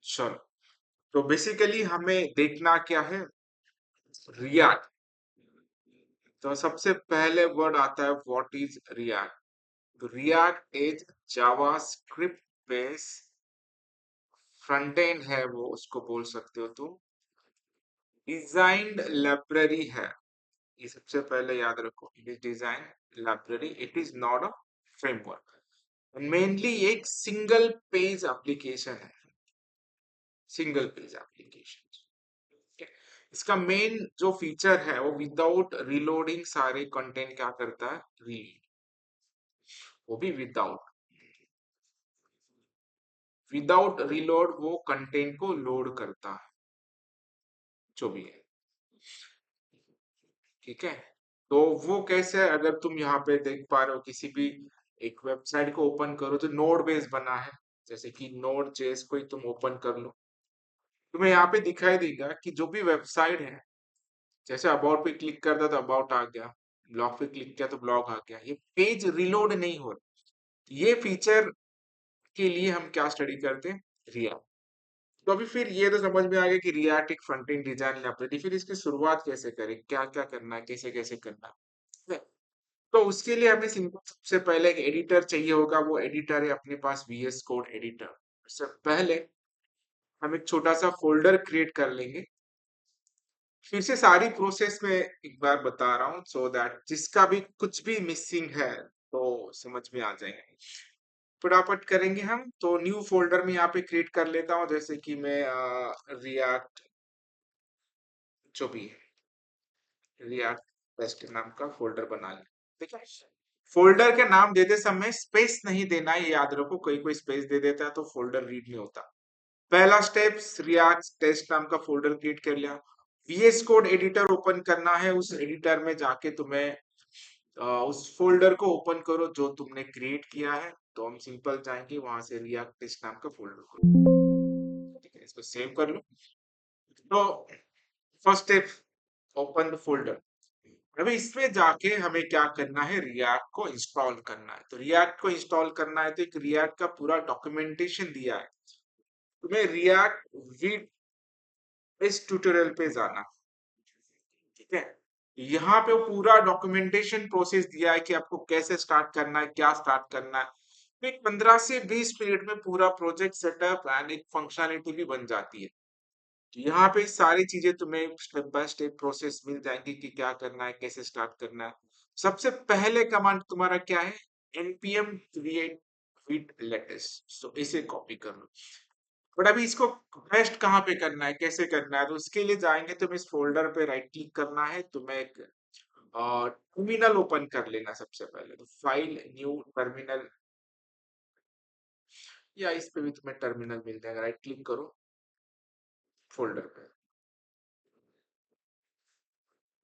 चलो, तो बेसिकली हमें देखना क्या है, रिएक्ट। तो सबसे पहले वर्ड आता है व्हाट इज रिएक्ट। तो react is JavaScript base front end है, वो उसको बोल सकते हो तुम। डिजाइंड लाइब्रेरी है, ये सबसे पहले याद रखो। It is design library, it is not a framework. Mainly एक सिंगल पेज एप्लीकेशन है, सिंगल पेज एप्लीकेशन। इसका मेन जो फीचर है वो विदाउट रिलोडिंग सारे कंटेंट क्या करता है, रीड। वो भी विदाउट विदाउट रिलोड वो कंटेंट को लोड करता है, जो भी है। ठीक है, तो वो कैसे है, अगर तुम यहाँ पे देख पा रहे हो किसी भी एक वेबसाइट को ओपन करो तो नोड बेस बना है, जैसे कि नोड जेएस को ही तुम ओपन कर लो, तुम्हें यहाँ पे दिखाई देगा कि जो भी वेबसाइट है, जैसे अबाउट पे क्लिक करता तो अबाउट आ गया, ब्लॉग पे क्लिक किया तो ब्लॉग आ गया, ये पेज रिलोड नहीं हो रहा। ये फीचर के लिए हम क्या स्टडी करते हैं, रिएक्ट। तो अभी फिर ये तो समझ में आ गया कि रिएक्ट एक फ्रंट एंड डिजाइन लाइब्रेरी, फिर इसकी शुरुआत कैसे करें, क्या क्या करना है, कैसे कैसे करना है। तो उसके लिए हमें सिंपल सबसे पहले एक एडिटर चाहिए होगा, वो एडिटर है अपने पास VS कोड एडिटर। उससे पहले हम एक छोटा सा फोल्डर क्रिएट कर लेंगे। फिर से सारी प्रोसेस में एक बार बता रहा हूँ, सो दैट जिसका भी कुछ भी मिसिंग है तो समझ में आ जाएंगे। फटाफट करेंगे हम, तो न्यू फोल्डर में यहाँ पे क्रिएट कर लेता हूँ, जैसे कि मैं रिएक्ट जो भी है, रिएक्ट टेस्ट नाम का फोल्डर बना लिया। ठीक है, फोल्डर के नाम देते समय स्पेस नहीं देना है, ये याद रखो। कोई कोई स्पेस दे देता है तो फोल्डर रीड नहीं होता। पहला स्टेप, रिएक्ट टेस्ट नाम का फोल्डर क्रिएट कर लिया। VS कोड एडिटर ओपन करना है, उस एडिटर में जाके तुम्हें उस फोल्डर को ओपन करो जो तुमने क्रिएट किया है। तो हम सिंपल जाएंगे वहां से रिएक्ट टेस्ट नाम का फोल्डर को, ठीक है, इसको सेव कर लो। तो first step, open the folder. अभी इसमें जाके हमें क्या करना है, रिएक्ट को इंस्टॉल करना है। तो रिएक्ट को इंस्टॉल करना है तो एक रिएक्ट का पूरा डॉक्यूमेंटेशन दिया है तुम्हें, रिएक्ट विद इस ट्यूटोरियल पे जाना। ठीक है, यहाँ पे पूरा डॉक्यूमेंटेशन प्रोसेस दिया है कि आपको कैसे स्टार्ट करना है, क्या स्टार्ट करना है। तो एक 15 से 20 मिनट में पूरा प्रोजेक्ट सेटअप एंड एक फंक्शनलिटी भी बन जाती है। तो यहाँ पे सारी चीजें तुम्हें स्टेप बाय स्टेप प्रोसेस मिल जाएंगी कि क्या करना है, कैसे स्टार्ट करना है। सबसे पहले कमांड तुम्हारा क्या है, npm create with latest। तो इसे कॉपी कर लो। बट अभी इसको पेस्ट कहाँ पे करना है, कैसे करना है, तो उसके लिए जाएंगे तुम इस फोल्डर पे राइट क्लिक करना है, तुम्हें एक टर्मिनल ओपन कर लेना सबसे पहले। तो फाइल न्यू टर्मिनल, या इस पे भी तुम्हें टर्मिनल मिल जाएगा, राइट क्लिक करो फोल्डर पे,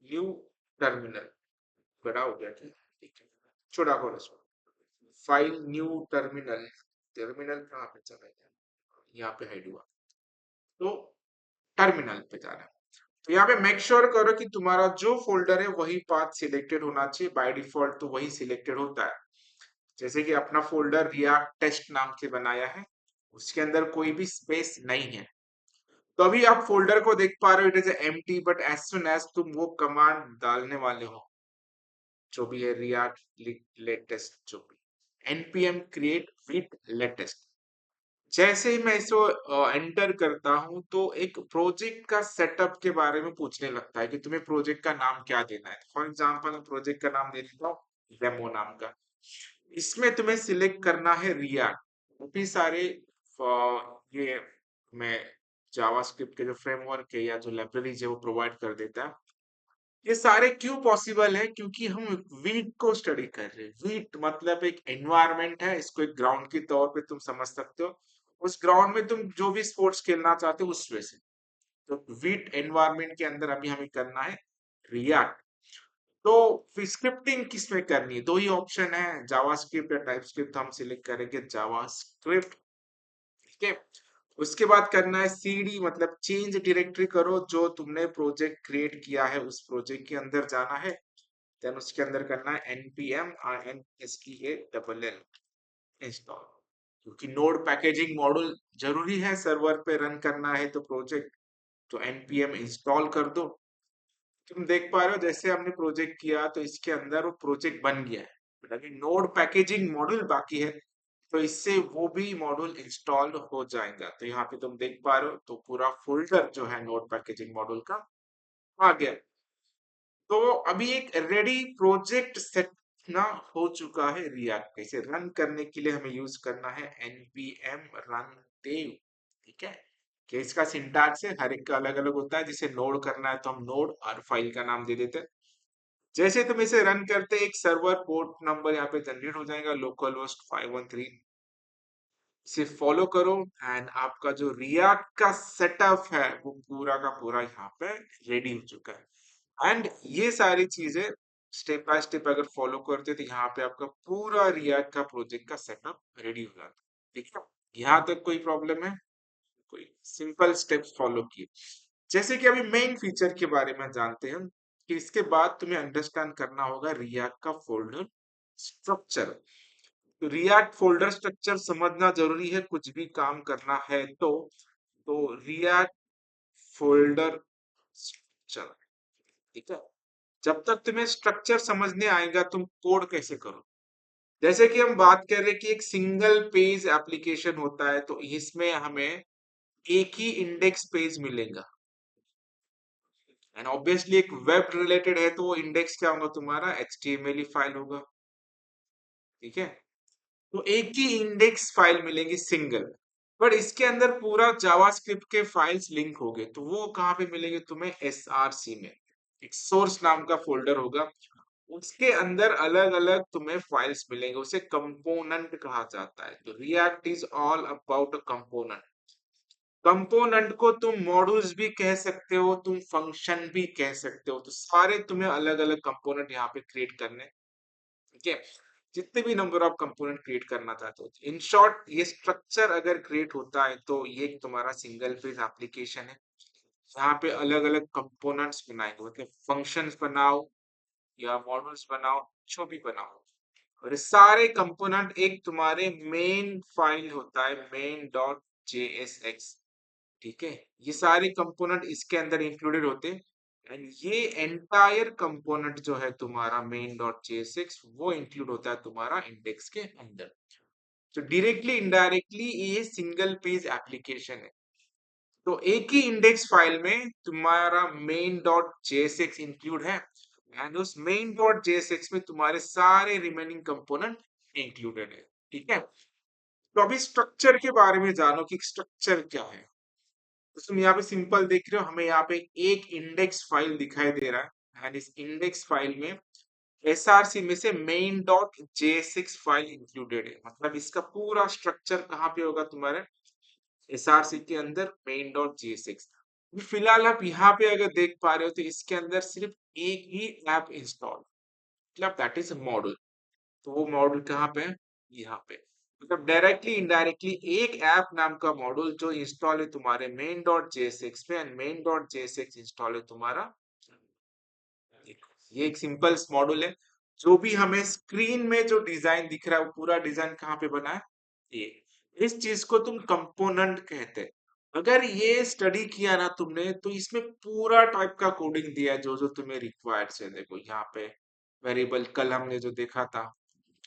न्यू टर्मिनल। बड़ा हो गया क्या, ठीक है, छोटा करो इसको। फाइल न्यू टर्मिनल, टर्मिनल कहाँ पे चला गया, यहाँ पे हाइड हुआ। तो टर्मिनल पे जाना है। तो यहाँ पे मेक श्योर करो कि तुम्हारा जो फोल्डर है वही पाथ सिलेक्टेड होना चाहिए। बाय डिफॉल्ट तो वही सिलेक्टेड होता है। जैसे कि अपना फोल्डर रिएक्ट टेस्ट नाम से बनाया है, उसके अंदर कोई भी स्पेस नहीं है। तो अभी आप फोल्डर को देख पा रहे हो, it is empty, but as soon as तुम वो कमांड डालने वाले हो, जो भी है रिएक्ट लेटेस्ट, जो भी npm create with latest, जैसे ही मैं इसको एंटर करता हूं तो एक प्रोजेक्ट का सेटअप के बारे में पूछने लगता है कि तुम्हें प्रोजेक्ट का नाम क्या देना है। फॉर एग्जांपल मैं प्रोजेक्ट का नाम दे देता हूँ डेमो नाम का। इसमें तुम्हें सिलेक्ट करना है रिएक्ट। काफी सारे ये मैं जावास्क्रिप्ट के जो फ्रेमवर्क है या जो लाइब्रेरीज है वो प्रोवाइड कर देता है। ये सारे क्यों पॉसिबल है, क्योंकि हम वीट को स्टडी कर रहे हैं। वीट मतलब एक एनवायरनमेंट है, इसको एक ग्राउंड के तौर पे तुम समझ सकते हो। उस ग्राउंड में तुम जो भी स्पोर्ट्स खेलना चाहते हो उस वजह से। तो वीट एनवायरनमेंट के अंदर अभी हमें करना है रिएक्ट। तो स्क्रिप्टिंग किस में करनी है, दो ही ऑप्शन है, जावास्क्रिप्ट या टाइपस्क्रिप्ट। हम सिलेक्ट करेंगे जावास्क्रिप्ट। ठीक है, उसके बाद करना है सीडी, मतलब चेंज डायरेक्टरी करो, जो तुमने प्रोजेक्ट क्रिएट किया है उस प्रोजेक्ट के अंदर जाना है। देन उसके अंदर करना है npm install इंस्टॉल। क्योंकि नोड पैकेजिंग मॉड्यूल जरूरी है, सर्वर पे रन करना है तो प्रोजेक्ट, तो npm इंस्टॉल कर दो। तुम देख पा रहे हो जैसे हमने प्रोजेक्ट किया तो इसके अंदर वो प्रोजेक्ट बन गया है, बट अभी नोड पैकेजिंग मॉड्यूल बाकी है, तो इससे वो भी मॉड्यूल इंस्टॉल्ड हो जाएगा। तो यहाँ पे तुम देख पा रहे हो तो पूरा फोल्डर जो है नोड पैकेजिंग मॉड्यूल का आ गया। तो अभी एक रेडी प्रोजेक्ट सेट ना हो चुका है रिएक्ट पे। इसे रन करने के लिए हमें यूज करना है npm run dev। ठीक है, कि इसका सिंटैक्स है, हर एक का अलग अलग होता है। जिसे नोड करना है तो हम नोड और फाइल का नाम दे देते हैं। जैसे तुम इसे रन करते एक सर्वर पोर्ट नंबर यहाँ पे जनरेट हो जाएगा, लोकल होस्ट 513। इसे फॉलो करो एंड आपका जो रिएक्ट का सेटअप है वो पूरा का पूरा यहाँ पे रेडी हो चुका है। एंड ये सारी चीजें स्टेप बाय स्टेप अगर फॉलो करते तो यहाँ पे आपका पूरा रिएक्ट का प्रोजेक्ट का सेटअप रेडी हो जाता है। ठीक है, यहाँ तक कोई प्रॉब्लम है? कोई सिंपल स्टेप्स फॉलो किए। जैसे कि अभी मेन फीचर के बारे में जानते हैं कि इसके बाद तुम्हें अंडरस्टैंड करना होगा रिएक्ट का फोल्डर स्ट्रक्चर। तो रिएक्ट फोल्डर स्ट्रक्चर समझना जरूरी है कुछ भी काम करना है तो रिएक्ट फोल्डर स्ट्रक्चर। ठीक है, जब तक तुम्हें स्ट्रक्चर समझने आएगा तुम कोड कैसे करो। जैसे कि हम बात कर रहे हैं कि एक सिंगल पेज एप्लीकेशन होता है, तो इसमें हमें एक ही इंडेक्स पेज मिलेगा। एंड ऑब्वियसली एक वेब रिलेटेड है तो वो इंडेक्स क्या होगा तुम्हारा, HTML फाइल होगा। ठीक है, तो एक ही इंडेक्स फाइल मिलेगी सिंगल, पर इसके अंदर पूरा जावास्क्रिप्ट के फाइल्स लिंक हो गए, तो वो कहाँ पे मिलेंगे तुम्हें, SRC में। एक सोर्स नाम का फोल्डर होगा, उसके अंदर अलग अलग तुम्हें फाइल्स मिलेंगे, उसे कंपोनेंट कहा जाता है। तो react is all about a component. Component को तुम मॉड्यूल्स भी कह सकते हो, तुम फंक्शन भी कह सकते हो, तो सारे तुम्हें अलग अलग कंपोनेंट यहाँ पे क्रिएट करने। ठीक है, जितने भी नंबर ऑफ कंपोनेंट क्रिएट करना चाहते हो। इन शॉर्ट ये स्ट्रक्चर अगर क्रिएट होता है तो ये तुम्हारा सिंगल पेज एप्लीकेशन है। यहाँ पे अलग अलग कंपोनेंट्स बनाएंगे, मतलब फंक्शंस बनाओ या मॉड्यूल्स बनाओ, जो भी बनाओ, और ये सारे कंपोनेंट एक तुम्हारे मेन फाइल होता है मेन डॉट JSX। ठीक है, ये सारे कंपोनेंट इसके अंदर इंक्लूडेड होते हैं। एंड ये एंटायर कंपोनेंट जो है तुम्हारा मेन डॉट JSX वो इंक्लूड होता है तुम्हारा इंडेक्स के अंदर। तो डायरेक्टली इनडायरेक्टली ये सिंगल पेज एप्लीकेशन है। तो एक ही इंडेक्स फाइल में तुम्हारा मेन डॉट JSX इंक्लूड है, एंड उस मेन डॉट JSX में तुम्हारे सारे रिमेनिंग कंपोनेंट इंक्लूडेड है। ठीक है, तो अभी स्ट्रक्चर के बारे में जानो कि स्ट्रक्चर क्या है। तो तुम यहाँ पे सिंपल देख रहे हो, हमें यहाँ पे एक इंडेक्स फाइल दिखाई दे रहा है, एंड इस इंडेक्स फाइल में SRC में से main dot JSX file included है। मतलब इसका पूरा स्ट्रक्चर कहाँ पे होगा तुम्हारे SRC के अंदर मेन डॉट JSX। फिलहाल आप यहाँ पे अगर देख पा रहे हो तो इसके अंदर सिर्फ एक ही ऐप इंस्टॉल, मतलब दैट इज मॉड्यूल। तो वो मॉड्यूल कहाँ पे है, यहाँ पे। मतलब डायरेक्टली इनडायरेक्टली एक ऐप नाम का मॉड्यूल जो इंस्टॉल है तुम्हारे मेन डॉट JSX में, and main dot JSX install है तुम्हारा। ये एक सिंपल मॉड्यूल है। जो भी हमें स्क्रीन में जो डिजाइन दिख रहा है वो पूरा डिजाइन कहाँ पे बना है, ये। इस चीज को तुम कंपोनेंट कहते हैं। अगर ये स्टडी किया ना तुमने तो इसमें पूरा टाइप का कोडिंग दिया है जो जो तुम्हें रिक्वायर्ड है। देखो यहाँ पे वेरिएबल कल हमने जो देखा था,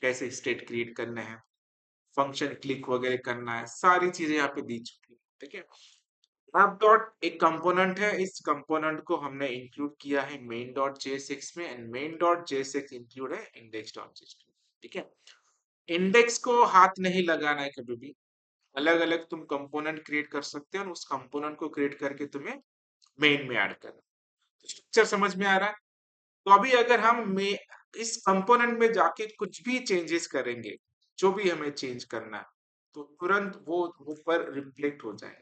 कैसे स्टेट क्रिएट करने हैं, फंक्शन क्लिक वगैरह करना है, सारी चीजें यहाँ पे दी चुकी है। ठीक है, ऐप डॉट एक कंपोनेंट है, इस कंपोनेंट को हमने इंक्लूड किया है मेन डॉट JSX में, and main dot JSX include है इंडेक्स डॉट JSX। ठीक है, इंडेक्स को हाथ नहीं लगाना है कभी भी। अलग अलग तुम कंपोनेंट क्रिएट कर सकते हो और उस कंपोनेंट को क्रिएट करके तुम्हें मेन में ऐड करना। स्ट्रक्चर समझ में आ रहा है? तो अभी अगर हम इस कंपोनेंट में जाके कुछ भी चेंजेस करेंगे, जो भी हमें चेंज करना है, तो तुरंत वो ऊपर रिफ्लेक्ट हो जाएगा,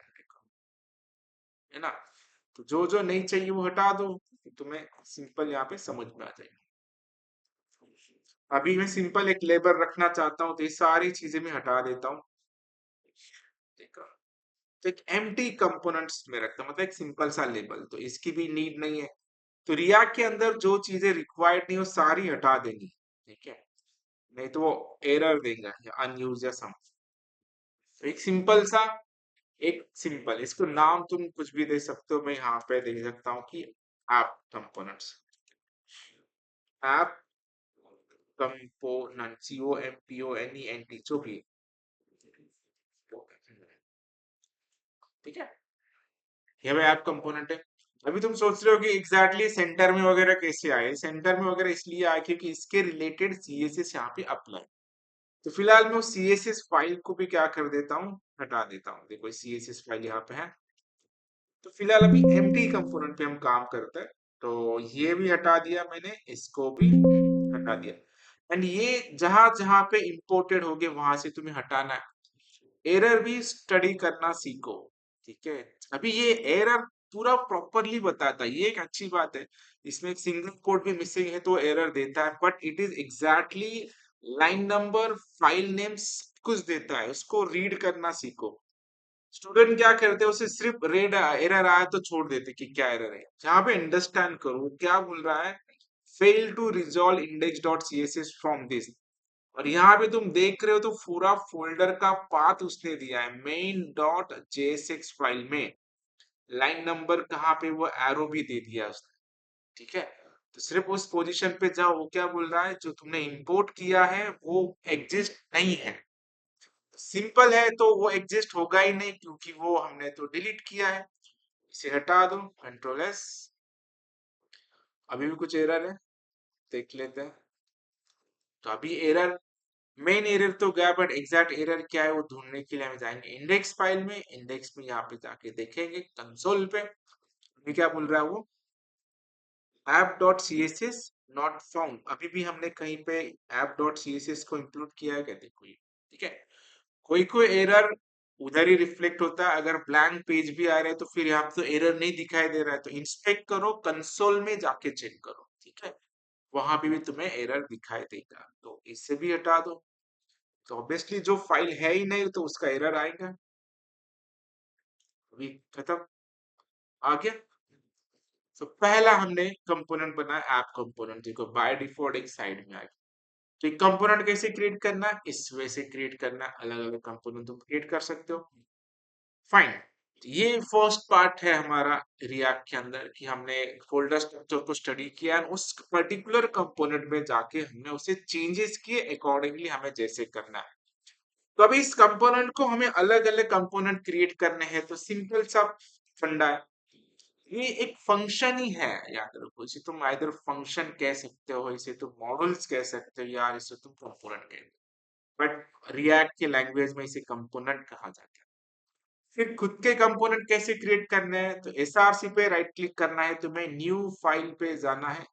है ना। तो जो जो नहीं चाहिए वो हटा दो, तुम्हें सिंपल यहाँ पे समझ में आ जाएगा। अभी मैं सिंपल एक लेबल रखना चाहता हूँ तो ये सारी चीजें मैं हटा देता हूँ। देखो, तो एक एम्प्टी कंपोनेंट्स में रखता हूँ, मतलब एक सिंपल सा लेबल, तो इसकी भी नीड नहीं है। तो रिएक्ट के अंदर जो चीजें रिक्वायर्ड नहीं वो सारी हटा देनी। ठीक है, नहीं तो वो एरर देगा या अनयूज या सम। एक सिंपल सा, एक सिंपल, इसको नाम तुम कुछ भी दे सकते हो, मैं यहाँ पे दे सकता हूँ कि app components, app component, COMPONENT जो भी, ठीक है, ये भाई ऐप कंपोनेंट है। अभी तुम सोच रहे हो कि एग्जैक्टली सेंटर में वगैरह कैसे आए, सेंटर में वगैरह इसलिए आए क्योंकि इसके रिलेटेड CSS यहाँ पे अप्लाई। तो फिलहाल मैं उस CSS फाइल को भी क्या कर देता हूँ, हटा देता हूँ। देखो CSS फाइल यहाँ पे है, तो फिलहाल अभी एम्प्टी कंपोनेंट पे हम काम करते हैं। तो ये भी हटा दिया मैंने, इसको भी हटा दिया। एंड ये जहां जहां पे इंपोर्टेड हो गए वहां से तुम्हें हटाना है। एरर भी स्टडी करना सीखो, ठीक है। अभी ये एरर पूरा प्रॉपरली बताता है, ये एक अच्छी बात है। इसमें एक सिंगल कोड भी मिसिंग है तो एरर देता है, but it is exactly line number, file names कुछ देता है, उसको रीड करना सीखो। स्टूडेंट क्या करते हैं, उसे सिर्फ रेड एरर आया तो छोड़ देते कि क्या एरर है। यहाँ पे अंडरस्टैंड करो वो क्या बोल रहा है, fail to resolve index dot C S S from this. और यहाँ पे तुम देख रहे हो तो पूरा फोल्डर का पाथ उसने दिया है मेन डॉट जेएसएक्स फाइल में, लाइन नंबर कहाँ पे वो एरो भी दे दिया उसने, ठीक है। तो सिर्फ उस पोजीशन पे जाओ, वो क्या बोल रहा है, जो तुमने इंपोर्ट किया है वो एग्जिस्ट नहीं है। सिंपल है तो वो एग्जिस्ट होगा ही नहीं क्योंकि वो हमने तो डिलीट किया है। इसे हटा दो, कंट्रोल S। अभी भी कुछ एरर है, देख लेते हैं। तो अभी एरर, मेन एरर तो गया, बट एग्जैक्ट एरर क्या है वो ढूंढने के लिए हम जाएंगे इंडेक्स फाइल में। इंडेक्स में यहाँ पे जाके देखेंगे कंसोल पे, अभी क्या बोल रहा है वो, app dot C S S not found. अभी भी हमने कहीं पे app dot C S S को इंक्लूड किया है क्या, देखो ये, ठीक है। कोई कोई एरर उधर ही रिफ्लेक्ट होता है, अगर ब्लैंक पेज भी आ रहा है तो फिर यहाँ पे तो एरर नहीं दिखाई दे रहा है, तो इंस्पेक्ट करो, कंसोल में जाके चेक करो, ठीक है। वहां पे भी तुम्हें एरर दिखाई देगा, तो इसे भी हटा दो। तो ऑब्वियसली जो फाइल है ही नहीं तो उसका एरर आएगा। अभी खत्म, आ गया। तो पहला हमने कंपोनेंट बनाया ऐप कंपोनेंट, देखो बाय डिफॉल्ट एक साइड में आ गया। तो एक कंपोनेंट कैसे क्रिएट करना है, इस वे से क्रिएट करना है, अलग अलग कंपोनेंट तुम क्रिएट कर सकते हो। फाइन, ये फर्स्ट पार्ट है हमारा रिएक्ट के अंदर कि हमने फोल्डर स्ट्रक्चर को स्टडी किया और उस पर्टिकुलर कंपोनेंट में जाके हमने उसे चेंजेस किए अकॉर्डिंगली हमें जैसे करना है। तो अभी इस कंपोनेंट को हमें अलग अलग कंपोनेंट क्रिएट करने हैं, तो सिंपल सा फंडा है, ये एक फंक्शन ही है, याद रखो। इसे तुम आइदर फंक्शन कह सकते हो, इसे तुम मॉडल्स कह सकते हो, या इसे तुम कंपोनेंट कह, बट रिएक्ट के लैंग्वेज में इसे कंपोनेंट कहा जाता है। फिर खुद के कंपोनेंट कैसे क्रिएट करने हैं, तो एसआरसी पे राइट क्लिक करना है, तुम्हें न्यू फाइल पे जाना है,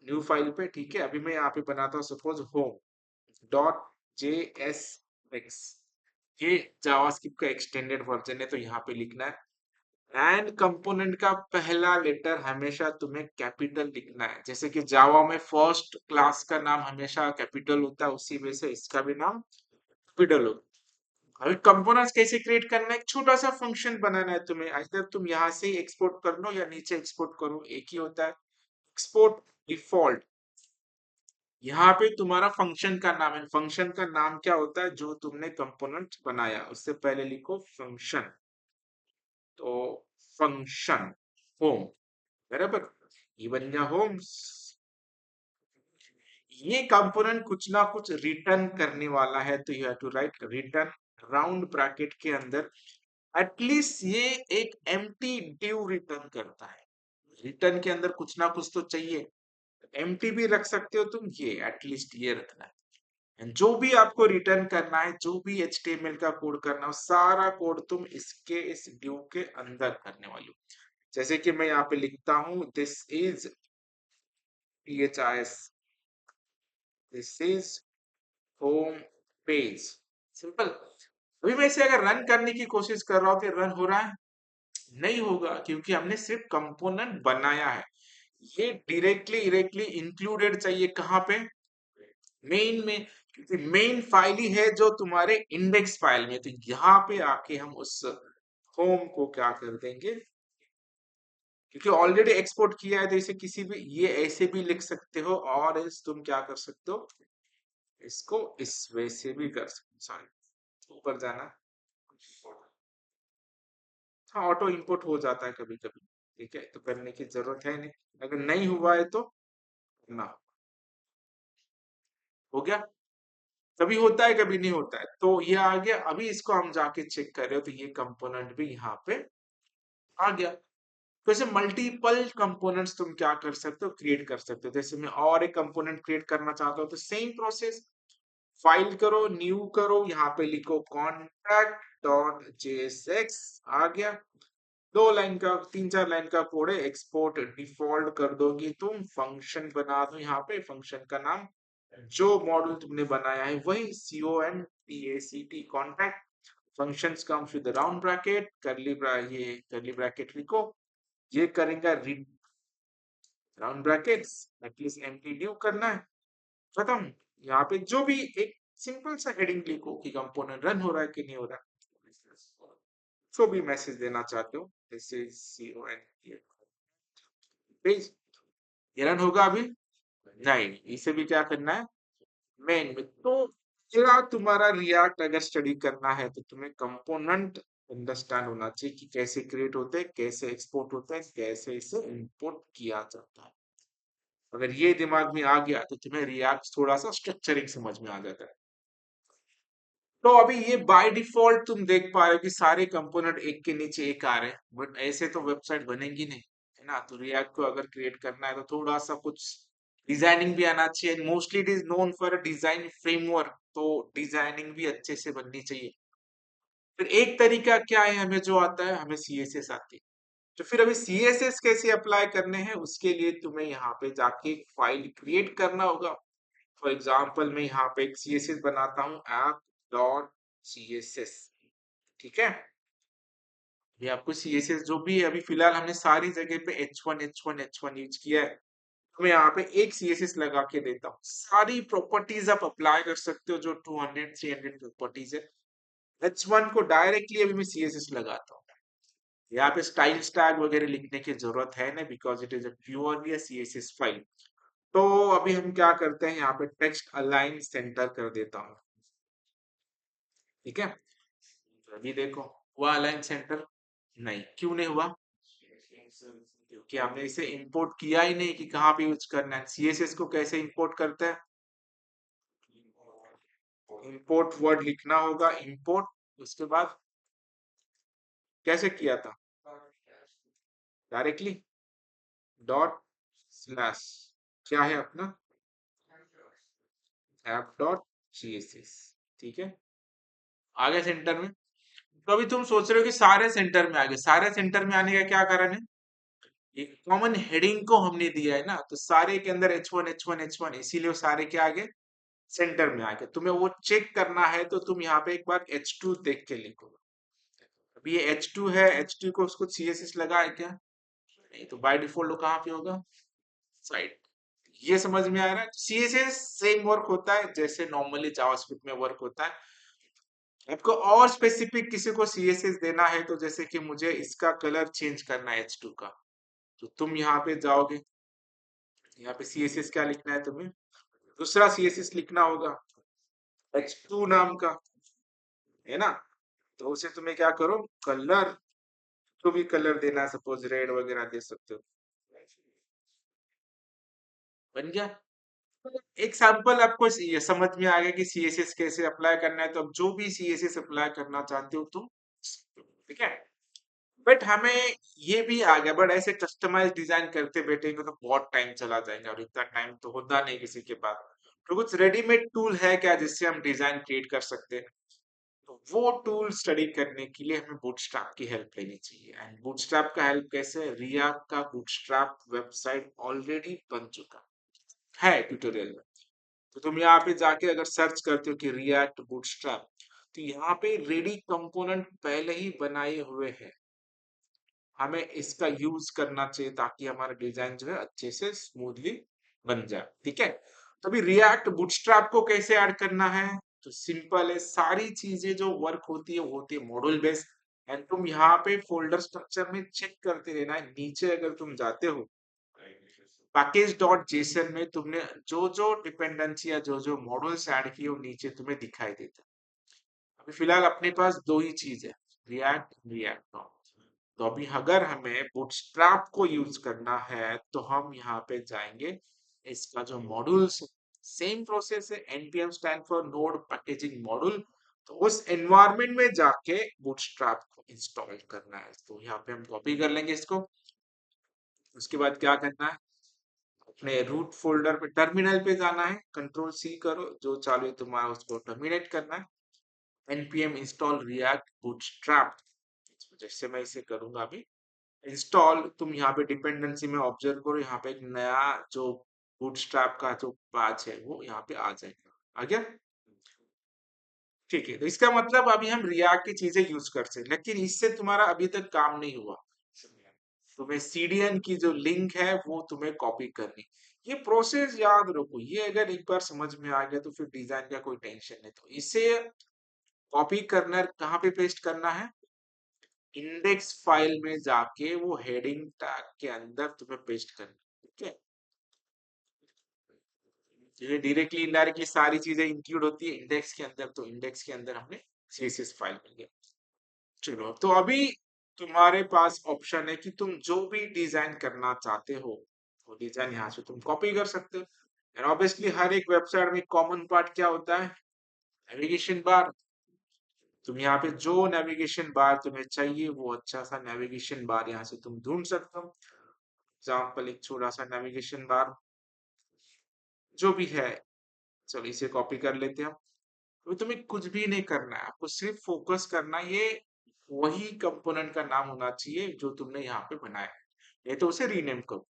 न्यू फाइल पे, ठीक है। अभी मैं यहाँ पे बनाता हूँ सपोज होम डॉट JSX, ये जावास्क्रिप्ट का एक्सटेंडेड वर्जन है, तो यहाँ पे लिखना है। एंड कंपोनेंट का पहला लेटर हमेशा तुम्हें कैपिटल लिखना है, जैसे कि जावा में फर्स्ट क्लास का नाम हमेशा कैपिटल होता है, उसी में से इसका भी नाम कैपिटल होगा। अभी कंपोनेंट्स कैसे क्रिएट करना है, एक छोटा सा फंक्शन बनाना है तुम्हें, आइदर तुम यहाँ से एक्सपोर्ट कर लो या नीचे एक्सपोर्ट करो, एक ही होता है। एक्सपोर्ट डिफॉल्ट, यहाँ पे तुम्हारा फंक्शन का नाम है। फंक्शन का नाम क्या होता है, जो तुमने कंपोनेंट बनाया उससे पहले लिखो फंक्शन। तो फंक्शन होम, बराबर, ये बन गया होम्स। ये कंपोनेंट कुछ ना कुछ रिटर्न करने वाला है, तो you have to write return round bracket के अंदर। एटलीस्ट ये एक एम्प्टी डिव रिटर्न करता है, रिटर्न के अंदर कुछ ना कुछ तो चाहिए। एम्प्टी भी रख सकते हो तुम, ये एटलीस्ट ये रखना है। And जो भी आपको रिटर्न करना है, जो भी HTML का कोड करना हो, सारा कोड तुम इसके इस डिव के अंदर करने वाले हो। जैसे कि मैं यहाँ पे लिखता हूँ this is PHIS, this is home page, simple. अभी मैं इसे अगर रन करने की कोशिश कर रहा हूँ कि रन हो रहा है, नहीं होगा, क्योंकि हमने सिर्फ कंपोनेंट बनाया है। ये डायरेक्टली डायरेक्टली इंक्लूडेड चाहिए कहाँ पे, मेन में, क्योंकि मेन फाइल ही है जो तुम्हारे इंडेक्स फाइल में। तो यहाँ पे आके हम उस होम को क्या कर देंगे, क्योंकि ऑलरेडी एक्सपोर्ट किया है, तो इसे किसी भी, ये ऐसे भी लिख सकते हो, और इस तुम क्या कर सकते हो, इसको इस वे से भी कर सकते हो। सॉरी, ऊपर जाना, हाँ, ऑटो इनपुट हो जाता है कभी कभी। ठीक है, तो करने की जरूरत है नहीं। अगर नहीं हुआ है तो ना, हो गया। कभी होता है कभी नहीं होता है, तो ये आ गया। अभी इसको हम जाके चेक कर रहे हो तो ये कंपोनेंट भी यहाँ पे आ गया। तो ऐसे मल्टीपल कंपोनेंट्स तुम क्या कर सकते हो, क्रिएट कर सकते हो। जैसे मैं और एक कंपोनेंट क्रिएट करना चाहता हूँ तो सेम प्रोसेस, फाइल करो, न्यू करो, यहाँ पे लिखो कॉन्टैक्ट डॉट जेएसएक्स, आ गया। 2 लाइन का, 3-4 लाइन का कोड है। एक्सपोर्ट डिफॉल्ट कर दोगे तुम, फंक्शन बना दो यहाँ पे। फंक्शन का नाम जो मॉडल तुमने बनाया है वही, CONTACT contact. Functions comes with round bracket, ये करली ब्रैकेट लिखो। ये करेंगे read round brackets, at least empty due करना है, खत्म। यहाँ पे जो भी एक सिंपल सा हेडिंग लिखो कि कंपोनेंट रन हो रहा है कि नहीं हो रहा है, जो भी मैसेज देना चाहते हो। This is CONTACT page. ये रन होगा अभी नहीं, इसे भी क्या करना है, मेन में। तो अगला तुम्हारा रिएक्ट अगर स्टडी करना है तो तुम्हें कंपोनेंट अंडरस्टैंड होना चाहिए कि कैसे क्रिएट होते हैं, कैसे एक्सपोर्ट होते हैं, कैसे इसे इंपोर्ट किया जाता है। अगर ये दिमाग में आ गया तो तुम्हें रिएक्ट थोड़ा सा स्ट्रक्चरिंग समझ में आ जाता है। तो अभी ये बाय डिफॉल्ट तुम देख पा रहे हो कि सारे कंपोनेंट एक के नीचे एक आ रहे हैं, बट ऐसे तो वेबसाइट बनेगी नहीं, है ना। तो रिएक्ट को अगर क्रिएट करना है तो थोड़ा सा कुछ डिजाइनिंग भी आना चाहिए। Mostly it is known for design framework, तो डिजाइनिंग भी अच्छे से बननी चाहिए। फिर एक तरीका क्या है, हमें जो आता है, हमें CSS आती है। तो फिर अभी CSS कैसे अप्लाई करने हैं, उसके लिए तुम्हें यहाँ पे जाके एक फाइल क्रिएट करना होगा। फॉर एग्जाम्पल मैं यहाँ पे एक CSS बनाता हूँ, app.css। ठीक है, ये आपको CSS जो भी है, अभी फिलहाल हमने सारी जगह पे H1 यूज किया है। तो मैं यहाँ पे एक CSS लगा के देता हूँ। सारी प्रॉपर्टीज आप अप्लाई कर सकते हो, जो 200-300 प्रॉपर्टीज है। H1 को डायरेक्टली अभी मैं CSS लगाता हूँ। यहाँ पे स्टाइल टैग वगैरह लिखने की जरूरत है नहीं, because it is a purely CSS file. तो अभी हम क्या करते हैं, यहाँ पे टेक्स्ट अलाइन सेंटर कर देता हूँ। ठीक है, तो अभी देखो हुआ अलाइन सेंटर? नहीं, क्यों नहीं हुआ? क्योंकि हमने इसे इंपोर्ट किया ही नहीं कि कहाँ पे यूज करना है। CSS को कैसे इंपोर्ट करते हैं, इंपोर्ट वर्ड लिखना होगा, इंपोर्ट। उसके बाद कैसे किया था, डायरेक्टली डॉट स्लैश, क्या है अपना, app.css। ठीक है, आ गए सेंटर में। तो अभी तुम सोच रहे हो कि सारे सेंटर में आ गए। सारे सेंटर में आने का क्या कारण है, एक कॉमन हेडिंग को हमने दिया है ना, तो सारे के अंदर H1 इसीलिए वो सारे क्या आ गए, सेंटर में आ गए। तुम्हें वो चेक करना है तो तुम यहाँ पे एक बार H2 देख के लिखो। अभी ये H2 है, H2 को उसको CSS लगा है क्या, नहीं। तो बाय डिफॉल्ट कहाँ पे होगा, साइड। ये समझ में आ रहा है। CSS सेम वर्क होता है जैसे नॉर्मली जावास्क्रिप्ट में वर्क होता है। आपको और स्पेसिफिक किसी को CSS देना है, तो जैसे कि मुझे इसका कलर चेंज करना है H2 का, तो तुम यहाँ पे जाओगे, यहाँ पे CSS क्या लिखना है तुम्हें, दूसरा CSS लिखना होगा H2 नाम का, है ना। तो उसे तुम्हें क्या करो, कलर, जो भी कलर देना है, सपोज रेड वगैरह दे सकते हो। बन गया। एक सैंपल आपको ये समझ में आ गया कि CSS कैसे अप्लाई करना है। तो अब जो भी CSS अप्लाई करना चाहते हो तुम, ठीक है। बट हमें ये भी आ गया, बट ऐसे कस्टमाइज डिजाइन करते बैठेंगे तो बहुत टाइम चला जाएगा, और इतना टाइम तो होता नहीं किसी के पास। तो कुछ रेडीमेड टूल है क्या जिससे हम डिजाइन क्रिएट कर सकते हैं, तो वो टूल स्टडी करने के लिए हमें बूटस्ट्रैप की हेल्प लेनी चाहिए। एंड बूटस्ट्रैप का हेल्प कैसे, रिएक्ट का बूटस्ट्रैप वेबसाइट ऑलरेडी बन चुका है ट्यूटोरियल में। तो तुम यहाँ पे जाके अगर सर्च करते हो कि रिएक्ट बूटस्ट्रैप, तो यहाँ पे रेडी कंपोनेंट पहले ही बनाए हुए हैं। हमें इसका यूज करना चाहिए ताकि हमारा डिजाइन जो है अच्छे से स्मूथली बन जाए। ठीक है, तो अभी रिएक्ट बूटस्ट्रैप को कैसे ऐड करना है, तो सिंपल है। सारी चीजें जो वर्क होती है वो होती है मॉड्यूल बेस्ड। एंड तुम यहाँ पे फोल्डर स्ट्रक्चर में चेक करते रहना है। नीचे अगर तुम जाते हो पैकेज डॉट जेसन में, तुमने जो जो डिपेंडेंसी या जो जो मॉड्यूल्स ऐड किए वो नीचे तुम्हें दिखाई देता है। अभी फिलहाल अपने पास दो ही चीज है, रिएक्ट रिएक्ट नाउ। तो अभी अगर हमें बूटस्ट्रैप को यूज करना है तो हम यहाँ पे जाएंगे, इसका जो मॉड्यूल्स, सेम प्रोसेस है, npm stand for node packaging module. तो उस एनवायरनमेंट में जाके बूटस्ट्रैप को इंस्टॉल करना है, तो यहाँ पे हम कॉपी कर लेंगे इसको। उसके बाद क्या करना है, अपने रूट फोल्डर पे टर्मिनल पे जाना है, कंट्रोल सी करो, जो चालू है तुम्हारा उसको टर्मिनेट करना है। npm इंस्टॉल रिएक्ट बूटस्ट्रैप, जैसे मैं इसे करूंगा अभी इंस्टॉल, तुम यहाँ पे डिपेंडेंसी में ऑब्जर्व करो, यहाँ पे एक नया जो बूटस्ट्रैप का जो पैच है वो यहाँ पे आ जाएगा। आ गया? ठीक है, तो इसका मतलब अभी हम रिएक्ट की चीजें यूज कर सकते, लेकिन इससे तुम्हारा अभी तक काम नहीं हुआ। तुम्हें सीडीएन की जो लिंक है वो तुम्हें कॉपी करनी, ये प्रोसेस याद रखो, ये अगर एक बार समझ में आ गया तो फिर डिजाइन का कोई टेंशन नहीं। तो इसे कॉपी करना कहाँ पे पेस्ट करना है, इंडेक्स फाइल में जाके वो हेडिंग टैग के अंदर तुम्हें पेस्ट करना है। ठीक है, ये डायरेक्टली इनडायरेक्टली सारी चीजें इंक्लूड होती है इंडेक्स के अंदर, तो इंडेक्स के अंदर हमने सीएसएस फाइल मिल गया। चलो, तो अभी तुम्हारे पास ऑप्शन है कि तुम जो भी डिजाइन करना चाहते हो वो डिजाइन यहाँ से तुम कॉपी कर सकते हो। एंड ऑब्वियसली हर एक वेबसाइट में कॉमन पार्ट क्या होता है, नेविगेशन बार। तुम यहाँ पे जो नेविगेशन बार तुम्हें चाहिए वो अच्छा सा नेविगेशन बार यहाँ से तुम ढूंढ सकते हो। एग्जाम्पल एक छोटा सा नेविगेशन बार जो भी है, चलो इसे कॉपी कर लेते हैं हम। तो तुम्हें कुछ भी नहीं करना है, आपको सिर्फ फोकस करना है, ये वही कंपोनेंट का नाम होना चाहिए जो तुमने यहाँ पे बनाया है, नहीं तो उसे रीनेम करो।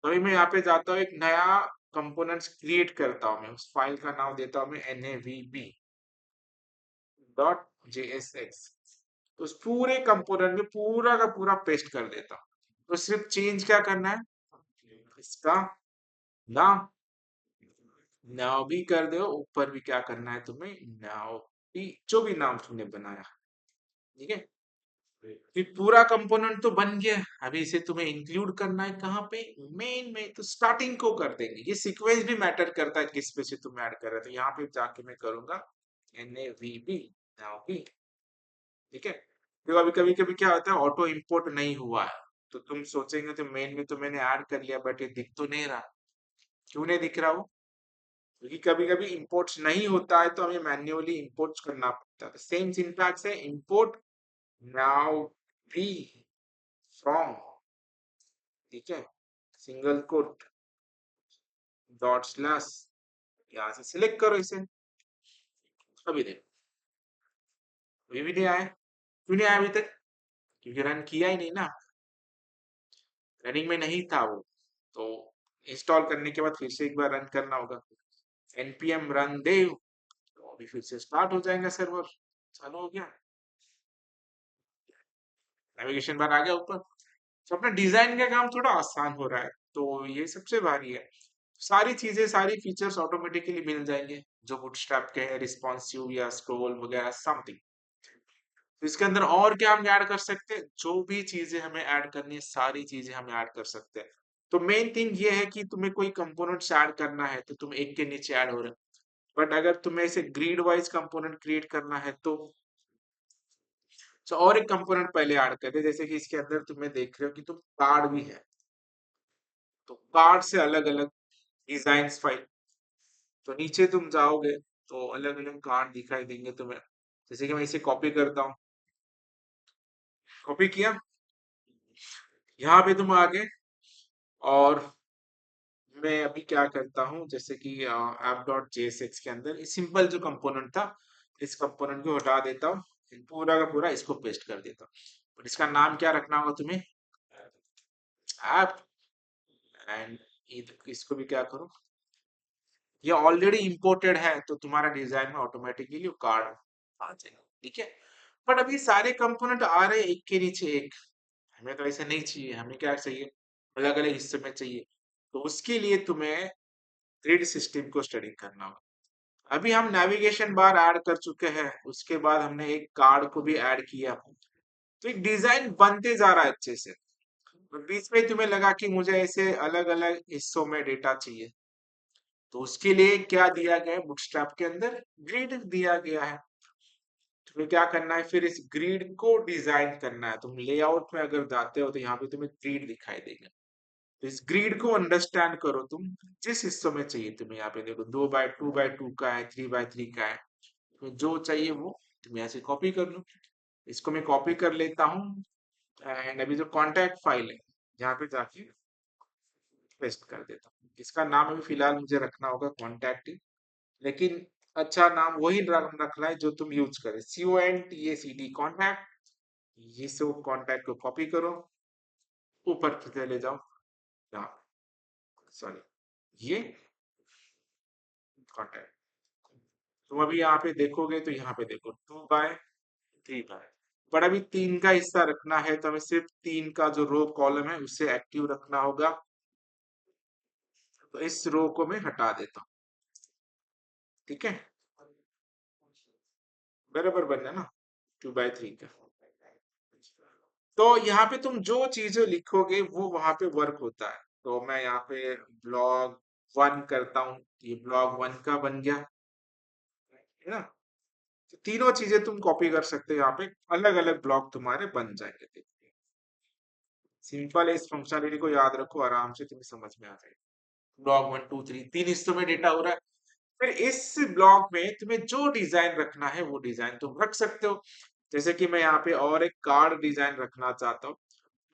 तो अभी मैं यहाँ पे जाता हूँ, एक नया कंपोनेंट्स क्रिएट करता हूँ, मैं उस फाइल का नाम देता हूँ मैं navb.jsx। तो उस पूरे कंपोनेंट में पूरा का पूरा पेस्ट कर देता हूँ। तो सिर्फ चेंज क्या करना है, इसका नाम नाउ भी कर दो, ऊपर भी क्या करना है तुम्हें, नाउ भी, जो भी नाम तुमने बनाया। ठीक है, फिर पूरा कंपोनेंट तो बन गया, अभी इसे तुम्हें इंक्लूड करना है कहाँ पे, मेन में। तो स्टार्टिंग को कर देंगे, ये सीक्वेंस भी मैटर करता है किस पे से तुम ऐड कर रहे हो। तो यहाँ पे जाके मैं करूंगा navb नाउ भी। ठीक है, तो अभी कभी कभी क्या होता है, ऑटो इंपोर्ट नहीं हुआ है, तो तुम सोचेंगे तो मेन में तो मैंने ऐड कर लिया बट ये दिख तो नहीं रहा। क्यों नहीं दिख रहा वो, क्योंकि कभी कभी इंपोर्ट्स नहीं होता है तो हमें मैन्युअली इंपोर्ट्स करना पड़ता है। सेम सिंटैक्स है, इंपोर्ट नाउ भी फ्रॉम, ठीक है, सिंगल कोट डॉट स्लैश, यहाँ से सिलेक्ट करो इसे। अभी देखो, अभी भी नहीं आया, क्यों नहीं आया अभी तक, क्योंकि रन किया ही नहीं ना, रनिंग में नहीं था वो। तो इंस्टॉल करने के बाद फिर से एक बार रन करना होगा, npm रन देव, तो अभी फिर से स्टार्ट हो जाएगा सर्वर, चालू हो गया, नेविगेशन बार आ गया ऊपर। तो अपना डिजाइन का काम थोड़ा आसान हो रहा है, तो ये सबसे भारी है। सारी चीजें, सारी फीचर्स ऑटोमेटिकली मिल जाएंगे जो बूटस्ट्रैप के हैं, रिस्पॉन्सिव या स्क्रोल वगैरह समथिंग। तो इसके अंदर और क्या हम ऐड कर सकते हैं, जो भी चीजें हमें ऐड करनी है सारी चीजें हम ऐड कर सकते हैं। तो मेन थिंग ये है कि तुम्हें कोई कंपोनेंट्स ऐड करना है तो तुम एक के नीचे ऐड हो रहे हो, बट अगर तुम्हें ऐसे ग्रिड वाइज कंपोनेंट क्रिएट करना है तो और एक कंपोनेंट पहले ऐड कर दे। जैसे कि इसके अंदर तुम्हें देख रहे हो कि तुम कार्ड भी है, तो कार्ड से अलग अलग डिजाइन फाइल, तो नीचे तुम जाओगे तो अलग अलग कार्ड दिखाई देंगे तुम्हें। जैसे कि मैं इसे कॉपी करता हूँ, कॉपी किया, यहाँ पे तुम आगे, और मैं अभी क्या करता हूँ, जैसे कि ऐप डॉट जेएसएक्स के अंदर इस सिंपल जो कंपोनेंट था, इस कंपोनेंट को हटा देता हूँ, पूरा का पूरा इसको पेस्ट कर देता हूँ। और इसका नाम क्या रखना होगा तुम्हें, ऐप, एंड इसको भी क्या करूँ, ये ऑलरेडी इंपोर्टेड है तो तुम्हारा डिजाइन में ऑटोमेटिकली कार्ड आ जाएगा। ठीक है, बट अभी सारे कंपोनेंट आ रहे हैं एक के नीचे एक, हमें तो ऐसा नहीं चाहिए, हमें क्या चाहिए, अलग अलग हिस्से में चाहिए। तो उसके लिए तुम्हें ग्रिड सिस्टम को स्टडी करना होगा। अभी हम नेविगेशन बार ऐड कर चुके हैं, उसके बाद हमने एक कार्ड को भी ऐड किया, तो एक डिजाइन बनते जा रहा है अच्छे से। तो बीच में तुम्हें लगा कि मुझे ऐसे अलग अलग हिस्सों में डेटा चाहिए, तो उसके लिए क्या दिया गया है, बूटस्ट्रैप के अंदर ग्रिड दिया गया है। तुम्हें क्या करना है, फिर इस ग्रिड को डिजाइन करना है। तुम लेआउट में अगर जाते हो तो यहाँ पे तुम्हें ग्रिड दिखाई देगा। तो इस ग्रिड को अंडरस्टैंड करो, तुम जिस हिस्सों में चाहिए तुम्हें। यहाँ पे देखो 2x2x2 का है, 3x3 का है, तो जो चाहिए वो तुम यहाँ से कॉपी कर लो। इसको मैं कॉपी कर लेता हूँ एंड अभी जो कॉन्टैक्ट फाइल है यहाँ पे जाके पेस्ट कर देता हूँ। इसका नाम अभी फिलहाल मुझे रखना होगा कॉन्टैक्ट ही, लेकिन अच्छा नाम वही रखना है जो तुम यूज करे, CONTACT कॉन्टैक्ट। ये सब कॉन्टैक्ट को कॉपी करो, ऊपर चले जाओ, यहाँ सॉरी ये कॉन्टैक्ट। तुम अभी यहाँ पे देखोगे तो यहाँ पे देखो 2x3 पर अभी 3 का हिस्सा रखना है, तो हमें सिर्फ 3 का जो रो कॉलम है उसे एक्टिव रखना होगा। तो इस रो को मैं हटा देता हूँ, ठीक है, बराबर बन गया ना 2x3 का। तो यहाँ पे तुम जो चीजें लिखोगे वो वहां पे वर्क होता है। तो मैं यहाँ पे ब्लॉग 1 करता हूँ, ये ब्लॉग 1 का बन गया, है ना। तो तीनों चीजें तुम कॉपी कर सकते हो, यहाँ पे अलग अलग ब्लॉग तुम्हारे बन जाएंगे। देखिए सिंपल है, इस फंक्शनलिटी को याद रखो, आराम से तुम्हें समझ में आ जाएगा। ब्लॉग 1 2 3 तीन हिस्सों में डेटा हो रहा है। फिर इस ब्लॉग में तुम्हें जो डिजाइन रखना है वो डिजाइन तुम रख सकते हो। जैसे कि मैं यहाँ पे और एक कार्ड डिजाइन रखना चाहता हूँ,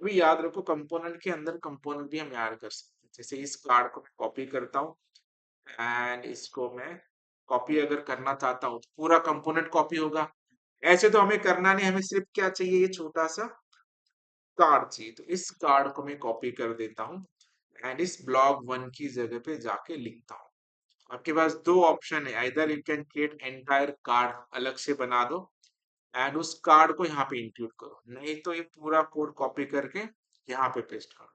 भी याद रखो कंपोनेंट के अंदर कंपोनेंट भी हम ऐड कर सकते हैं। जैसे इस कार्ड को मैं कॉपी करता हूँ एंड इसको मैं कॉपी अगर करना चाहता हूँ तो पूरा कंपोनेंट कॉपी होगा। ऐसे तो हमें करना नहीं, हमें सिर्फ क्या चाहिए, ये छोटा सा कार्ड चाहिए। तो इस कार्ड को मैं कॉपी कर देता हूँ एंड इस ब्लॉग 1 की जगह पे जाके लिखता हूँ। आपके पास दो ऑप्शन है, either you can create entire card अलग से बना दो एंड उस कार्ड को यहाँ पे इंक्लूड करो, नहीं तो ये पूरा कोड कॉपी करके यहाँ पे पेस्ट करो।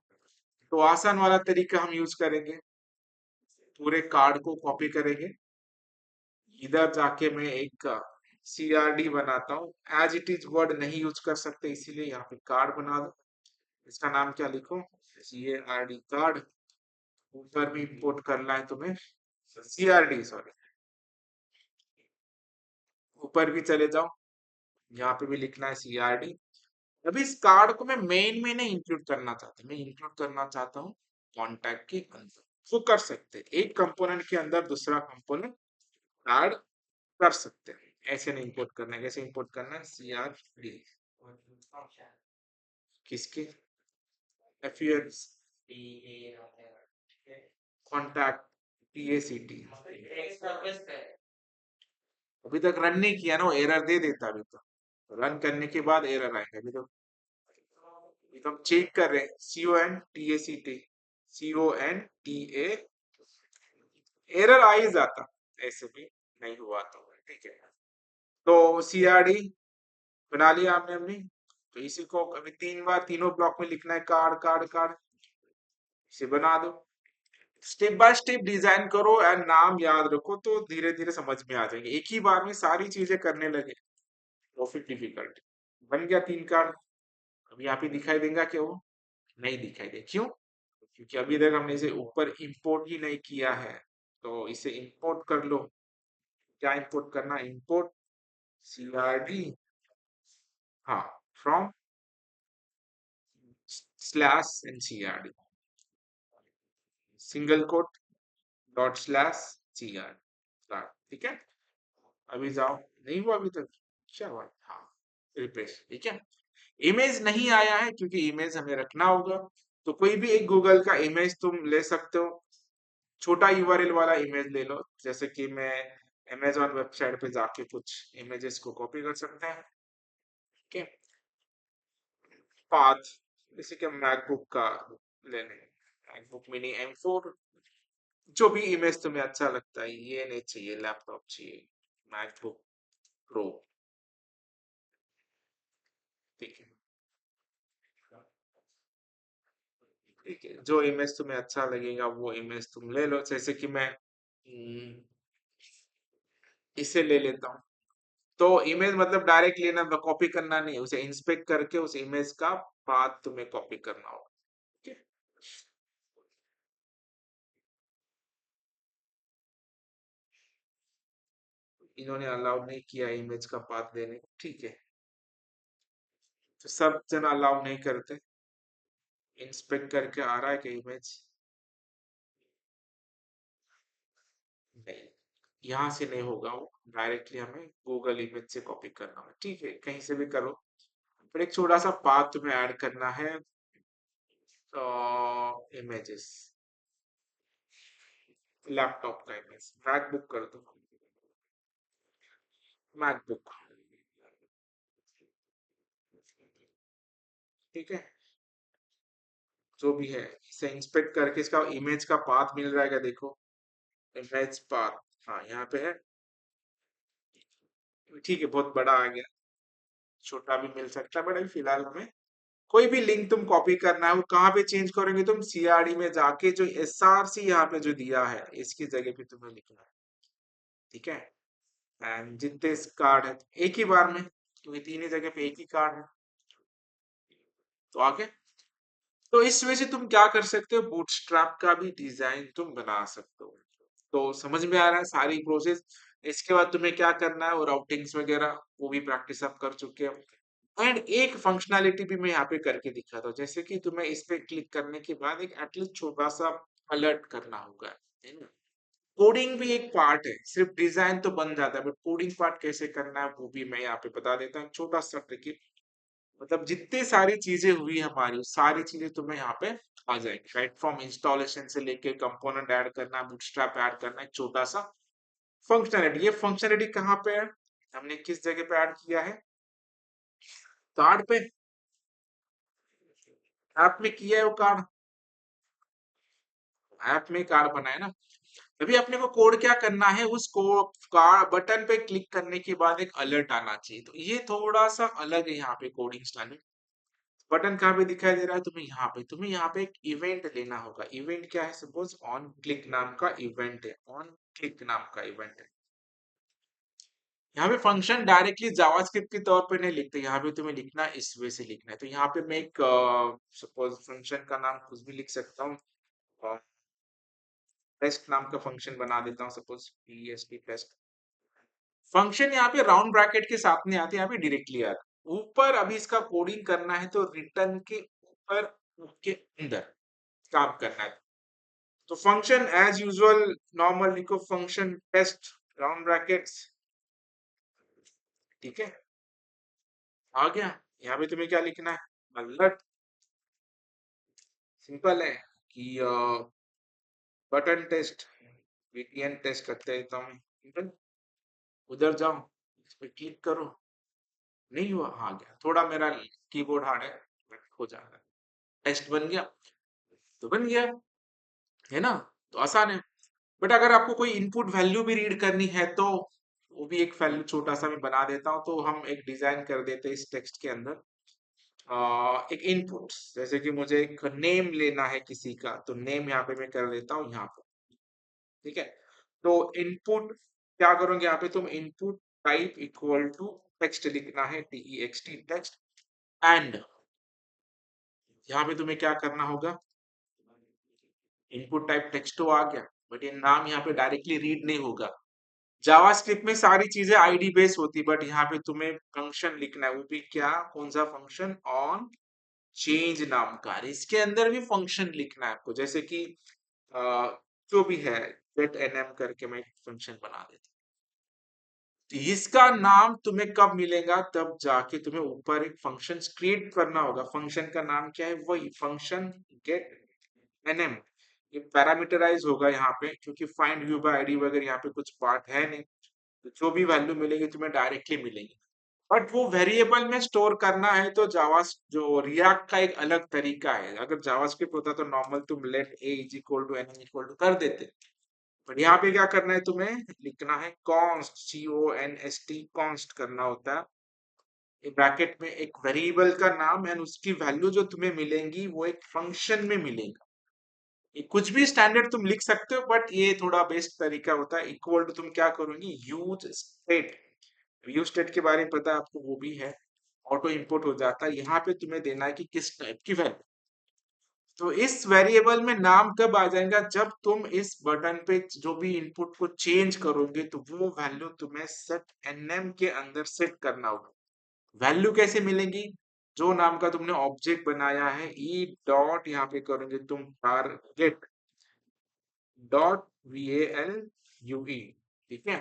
तो आसान वाला तरीका हम यूज करेंगे, पूरे कार्ड को कॉपी करेंगे, इधर जाके मैं एक CRD बनाता हूँ। एज इट इज वर्ड नहीं यूज कर सकते, इसीलिए यहाँ पे कार्ड बना दो। इसका नाम क्या लिखो, CRD कार्ड। ऊपर भी इंपोर्ट करना है तुम्हें, CRD सॉरी, ऊपर भी चले जाओ, यहाँ पे भी लिखना है CRD। अभी इस कार्ड को मैं मेन में नहीं इंक्लूड करना चाहता, मैं इंक्लूड करना चाहता हूँ कॉन्टैक्ट के अंदर। वो कर सकते हैं, एक कंपोनेंट के अंदर दूसरा कंपोनेंट ऐड कर सकते हैं। ऐसे नहीं इंपोर्ट करना है, कैसे इंपोर्ट करना है, CRD किसके, FUNs कॉन्टैक्ट TACT। अभी तक रन नहीं किया ना, वो एरर दे देता। अभी तो रन करने के बाद एरर आएगा। अभी तो हम चेक कर रहे हैं, CONTACT एरर आ ही जाता, ऐसे भी नहीं हुआ तो ठीक है। तो CRD बना लिया आपने अपनी। तो इसी को अभी 3 बार तीनों ब्लॉक में लिखना है, कार्ड कार्ड कार्ड, इसे बना दो। स्टेप बाय स्टेप डिजाइन करो एंड नाम याद रखो, तो धीरे धीरे समझ में आ जाएंगे। एक ही बार में सारी चीजें करने लगे तो फिर डिफिकल्ट। बन गया 3 कार्ड। अभी यहाँ पे दिखाई देगा क्या, वो नहीं दिखाई दे, क्यों, क्योंकि अभी तक हमने इसे ऊपर इंपोर्ट ही नहीं किया है। तो इसे इंपोर्ट कर लो। क्या इंपोर्ट करना, इंपोर्ट CRD, हाँ, from /CRD, single quote ./CRD, ठीक है। अभी जाओ, नहीं हुआ अभी तक, क्या हुआ, हाँ, रिफ्रेश, ठीक है। इमेज नहीं आया है क्योंकि इमेज हमें रखना होगा। तो कोई भी एक गूगल का इमेज तुम ले सकते हो, छोटा URL वाला इमेज ले लो। जैसे कि मैं अमेजोन वेबसाइट पे जाके कुछ इमेजेस को कॉपी कर सकते हैं, ठीक है। पाथ, जैसे कि मैकबुक का लेने, मैकबुक मिनी M4, जो भी इमेज तुम्हें अच्छा लगता है, ये नहीं चाहिए लैपटॉप चाहिए, मैकबुक प्रो, ठीक है, ठीक है। जो इमेज तुम्हें अच्छा लगेगा वो इमेज तुम ले लो। जैसे कि मैं इसे ले लेता हूँ। तो इमेज मतलब डायरेक्ट लेना, कॉपी करना नहीं, उसे इंस्पेक्ट करके उस इमेज का पाथ तुम्हें कॉपी करना होगा, ठीक है। इन्होंने अलाउ नहीं किया इमेज का पाथ देने को, ठीक है। तो सब जन अलाउ नहीं करते। इंस्पेक्ट करके आ रहा है कि इमेज नहीं, यहाँ से नहीं होगा वो, डायरेक्टली हमें गूगल इमेज से कॉपी करना है, ठीक है, कहीं से भी करो। फिर एक छोटा सा पाथ तुम्हें ऐड करना है, इमेजेस, लैपटॉप का इमेज, मैकबुक कर दो, मैकबुक, ठीक है, जो भी है इसे इंस्पेक्ट करके इसका इमेज का पाथ मिल जाएगा, देखो इमेज पाथ, हाँ यहाँ पे है, ठीक है, बहुत बड़ा आ गया, छोटा भी मिल सकता है, बट अभी फिलहाल हमें कोई भी लिंक तुम कॉपी करना है वो कहाँ पे चेंज करोगे तुम, सीआरडी में जाके जो एसआरसी यहाँ पे जो दिया है इसकी जगह पे तुम्हें लिखना है, ठीक है। एंड जितने कार्ड है एक ही बार में, क्योंकि तीन ही जगह पे एक ही कार्ड है, तो आगे, तो इस वजह से तुम क्या कर सकते हो, बूटस्ट्रैप का भी डिजाइन तुम बना सकते हो। तो समझ में आ रहा है सारी प्रोसेस। इसके बाद तुम्हें क्या करना है, वो राउटिंग्स वगैरह वो भी प्रैक्टिस आप कर चुके हो। एंड एक फंक्शनैलिटी भी मैं यहाँ पे करके दिखाता हूँ, जैसे कि तुम्हें इस पे क्लिक करने के बाद एक एटलीस्ट छोटा सा अलर्ट करना होगा, है ना। कोडिंग भी एक पार्ट है, सिर्फ डिजाइन तो बन जाता है, बट कोडिंग पार्ट कैसे करना है वो भी मैं यहाँ पे बता देता हूँ, छोटा सा ट्रिक। मतलब जितनी सारी चीजें हुई हमारी वो सारी चीजें तुम्हें यहाँ पे आ जाएंगी, राइट फ्रॉम इंस्टॉलेशन से लेके कंपोनेंट ऐड करना, बूटस्ट्रैप ऐड करना, एक छोटा सा फंक्शनलिटी। ये फंक्शनलिटी कहाँ पे है, हमने किस जगह पे ऐड किया है, कार्ड पे, ऐप में किया है वो कार्ड, ऐप में कार्ड बनाया ना। अभी अपने को कोड क्या करना है, उस कार्ड बटन पे क्लिक करने के बाद एक अलर्ट आना चाहिए, तो ये थोड़ा सा अलग है यहाँ पे कोडिंग स्टाइल। बटन कहाँ पे दिखाई दे रहा है तुम्हें यहाँ पे एक इवेंट लेना होगा, इवेंट क्या है, सपोज ऑन क्लिक नाम का इवेंट है, ऑन क्लिक नाम का इवेंट है। यहाँ पे फंक्शन डायरेक्टली जावास्क्रिप्ट के तौर पे नहीं लिखते, यहाँ पे तुम्हें लिखना है इस वे से लिखना है, तो यहाँ पे मैं एक सपोज फंक्शन का नाम कुछ भी लिख सकता हूँ, टेस्ट नाम का फंक्शन बना देता हूँ, सपोज पीएसटी टेस्ट। फंक्शन यहाँ पे राउंड ब्रैकेट के साथ में आते हैं, यहाँ पे डायरेक्टली आता है ऊपर। अभी इसका कोडिंग करना है तो रिटर्न के ऊपर के अंदर काम करना है। तो फंक्शन एज यूजुअल नॉर्मल लिखो, फंक्शन टेस्ट राउंड ब्रैकेट्स, ठीक है, आ गया। यहाँ पे तुम्हें क्या लिखना है, अलर्ट, सिंपल है कि बटन टेस्ट, वीपीएन टेस्ट करते हैं तो हम उधर जाओ, इस पे क्लिक करो, नहीं हुआ, आ गया, थोड़ा मेरा कीबोर्ड हार्ड है, but हो जाएगा, टेस्ट बन गया तो बन गया, है ना। तो आसान है। बट अगर आपको कोई इनपुट वैल्यू भी रीड करनी है तो वो भी एक वैल्यू छोटा सा मैं बना देता हूँ, तो हम एक डिजाइन कर देते हैं इस टेक्स्ट के अंदर, एक इनपुट, जैसे कि मुझे एक नेम लेना है किसी का, तो नेम यहाँ पे मैं कर देता हूँ यहाँ पे, ठीक है। तो इनपुट क्या करोगे, यहाँ पे तुम input type equal to text लिखना है, टेक्स्ट टेक्स्ट, एंड यहाँ पे तुम्हें क्या करना होगा, इनपुट टाइप टेक्स्ट तो आ गया, बट ये नाम यहाँ पे डायरेक्टली रीड नहीं होगा। जावास्क्रिप्ट में सारी चीजें आईडी बेस होती, बट यहाँ पे तुम्हें फंक्शन लिखना है, वो भी क्या, कौन सा फंक्शन, ऑन चेंज नाम का, इसके अंदर भी फंक्शन लिखना है आपको, जैसे कि जो भी है गेट एनएम करके मैं एक फंक्शन बना देता हूँ। तो इसका नाम तुम्हें कब मिलेगा, तब जाके तुम्हें ऊपर एक फंक्शन क्रिएट करना होगा, फंक्शन का नाम क्या है, वही फंक्शन गेट एनएम। ये पैरामीटराइज होगा यहाँ पे, क्योंकि फाइंड व्यू बाय आईडी वगैरह यहाँ पे कुछ पार्ट है नहीं, तो जो भी वैल्यू मिलेगी तुम्हें डायरेक्टली मिलेगी। बट वो वेरिएबल में स्टोर करना है तो जावा, जो रिएक्ट का एक अलग तरीका है, अगर जावास्क्रिप्ट होता तो नॉर्मल तुम let A is equal to N equal to कर देते, बट यहाँ पे क्या करना है, तुम्हें लिखना है कॉन्स्ट, CONST, कॉन्स्ट करना होता है, एक ब्रैकेट में एक वेरिएबल का नाम, एंड उसकी वैल्यू जो तुम्हें मिलेंगी वो एक फंक्शन में मिलेगा। ये कुछ भी स्टैंडर्ड तुम लिख सकते हो, बट ये थोड़ा बेस्ट तरीका होता है। इक्वल टू तुम क्या करोगे, यूज स्टेट, यूज स्टेट के बारे में पता है आपको, वो भी है, ऑटो इंपोर्ट हो जाता है, यहाँ पे तुम्हें देना है कि किस टाइप की वैल्यू, तो इस वेरिएबल में नाम कब आ जाएगा, जब तुम इस बटन पे जो भी इनपुट को चेंज करोगे तो वो वैल्यू तुम्हें सेट एनएम के अंदर सेट करना होगा। वैल्यू कैसे मिलेगी, जो नाम का तुमने ऑब्जेक्ट बनाया है ई डॉट यहाँ पे करोगे तुम टारगेट डॉट वैल्यू, ठीक है।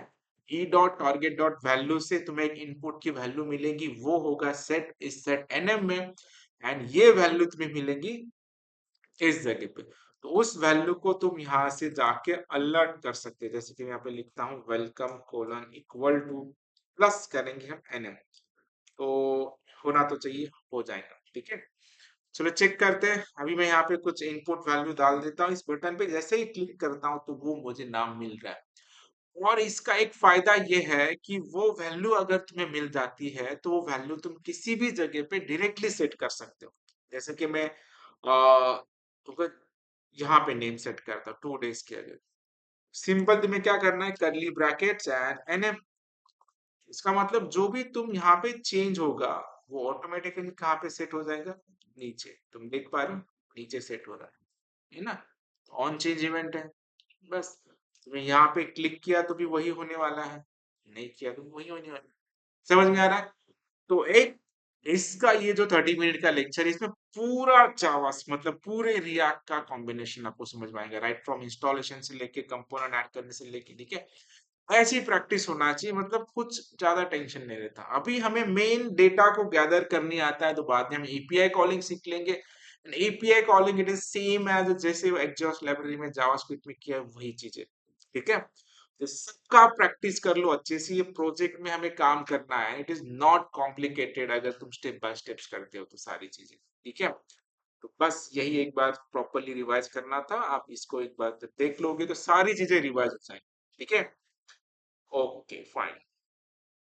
E dot target dot value से तुम्हें एक इनपुट की वैल्यू मिलेगी, वो होगा सेट इस सेट एनएम में, एंड ये वैल्यू तुम्हें मिलेगी इस जगह पे। तो उस वैल्यू को तुम यहाँ से जाके अलर्ट कर सकते हैं, जैसे कि मैं यहाँ पे लिखता हूँ welcome colon equal two plus करेंगे हम एनएम, तो होना तो चाहिए, हो जाएगा, ठीक है। चलो चेक करते हैं। अभी मैं यहाँ पे कुछ इनपुट वैल्यू डाल देता हूँ इस बटन पे, जैसे ही क्लिक करता हूँ तो वो मुझे नाम मिल रहा है। और इसका एक फायदा ये है कि वो वैल्यू अगर तुम्हें मिल जाती है तो वो वैल्यू तुम किसी भी जगह पे डायरेक्टली सेट कर सकते हो। जैसे कि मैं अगर यहाँ पे नेम सेट करता हूँ 2 days के अगर, सिंपल तुम्हें क्या करना है, करली ब्रैकेट्स एंड एनएम। इसका मतलब जो भी तुम यहाँ पे चेंज होगा वो ऑटोमेटिकली कहाँ पे सेट हो जाएगा, नीचे। तुम देख पा रहे हो नीचे सेट हो रहा है ना। ऑन चेंज इवेंट है, बस तुम्हें यहाँ पे क्लिक किया तो भी वही होने वाला है, नहीं किया तो वही होने वाला है। समझ में आ रहा है। तो एक इसका ये जो 30 मिनट का लेक्चर है, इसमें पूरा जावा मतलब पूरे रिएक्ट का कॉम्बिनेशन आपको समझ में आएगा, राइट फ्रॉम इंस्टॉलेशन से लेके कंपोनेंट ऐड करने से लेके, ठीक है। ऐसी प्रैक्टिस होना चाहिए, मतलब कुछ ज्यादा टेंशन नहीं रहता। अभी हमें मेन डेटा को गैदर करनी आता है, तो बाद में हम एपीआई कॉलिंग सीख लेंगे। API calling it is same as जैसे एग्जॉस्ट लाइब्रेरी में जावास्क्रिप्ट में किया है, वही चीजें, ठीक है। तो सबका प्रैक्टिस कर लो अच्छे से, ये प्रोजेक्ट में हमें काम करना है, इट इज नॉट कॉम्प्लिकेटेड अगर तुम स्टेप बाय स्टेप्स करते हो तो सारी चीजें, ठीक है। तो बस यही एक बार प्रॉपरली रिवाइज करना था, आप इसको एक बार देख लोगे तो सारी चीजें रिवाइज हो जाएंगी, ठीक है। Okay fine.